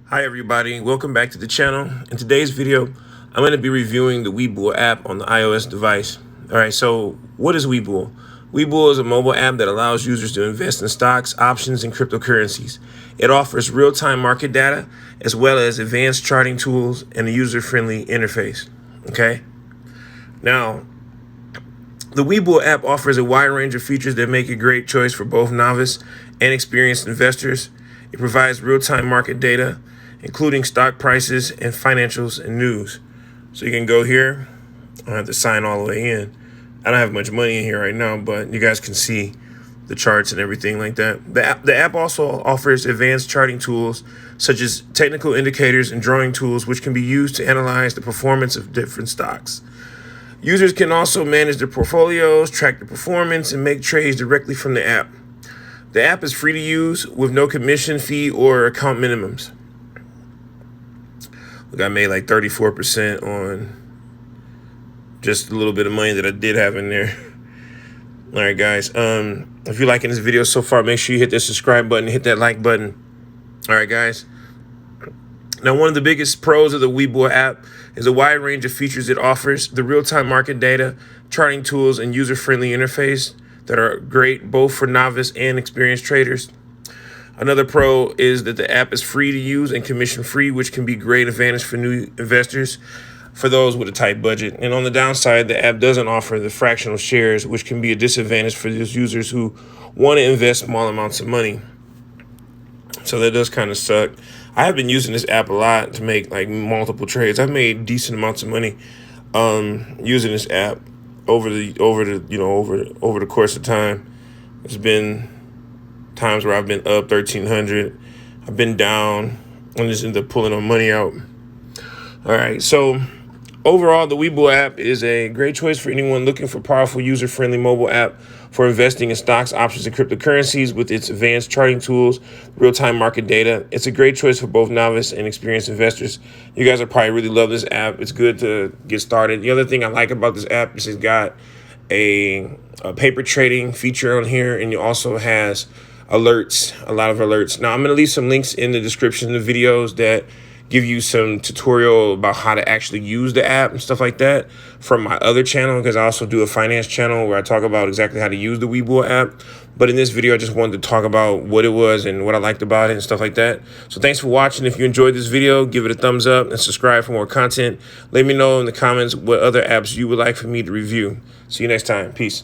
Hi everybody, welcome back to the channel. In today's video, I'm going to be reviewing the Webull app on the iOS device. Alright, so what is Webull? Webull is a mobile app that allows users to invest in stocks, options, and cryptocurrencies. It offers real-time market data as well as advanced charting tools and a user-friendly interface. Okay? Now, the Webull app offers a wide range of features that make it a great choice for both novice and experienced investors. It provides real-time market data, including stock prices and financials and news. So you can go here. I don't have to sign all the way in. I don't have much money in here right now, but you guys can see the charts and everything like that. The app also offers advanced charting tools such as technical indicators and drawing tools, which can be used to analyze the performance of different stocks. Users can also manage their portfolios, track their performance, and make trades directly from the app. The app is free to use with no commission fee or account minimums. Look, I made like 34% on just a little bit of money that I did have in there. All right, guys. If you're liking this video so far, make sure you hit that subscribe button, hit that like button. All right, guys. Now, one of the biggest pros of the Webull app is a wide range of features it offers, the real-time market data, charting tools, and user-friendly interface that are great both for novice and experienced traders. Another pro is that the app is free to use and commission-free, which can be a great advantage for new investors for those with a tight budget. And on the downside, the app doesn't offer the fractional shares, which can be a disadvantage for those users who want to invest small amounts of money. So that does kind of suck. I have been using this app a lot to make like multiple trades. I've made decent amounts of money using this app over the course of time. There's been times where I've been up 1,300. I've been down and just end up pulling my money out. All right, so overall, the Webull app is a great choice for anyone looking for a powerful, user-friendly mobile app for investing in stocks, options, and cryptocurrencies with its advanced charting tools, real-time market data. It's a great choice for both novice and experienced investors. You guys will probably really love this app. It's good to get started. The other thing I like about this app is it's got a paper trading feature on here, and it also has alerts, a lot of alerts. Now, I'm going to leave some links in the description of the videos that give you some tutorial about how to actually use the app and stuff like that from my other channel, because I also do a finance channel where I talk about exactly how to use the Webull app. But in this video, I just wanted to talk about what it was and what I liked about it and stuff like that. So thanks for watching. If you enjoyed this video, give it a thumbs up and subscribe for more content. Let me know in the comments what other apps you would like for me to review. See you next time. Peace.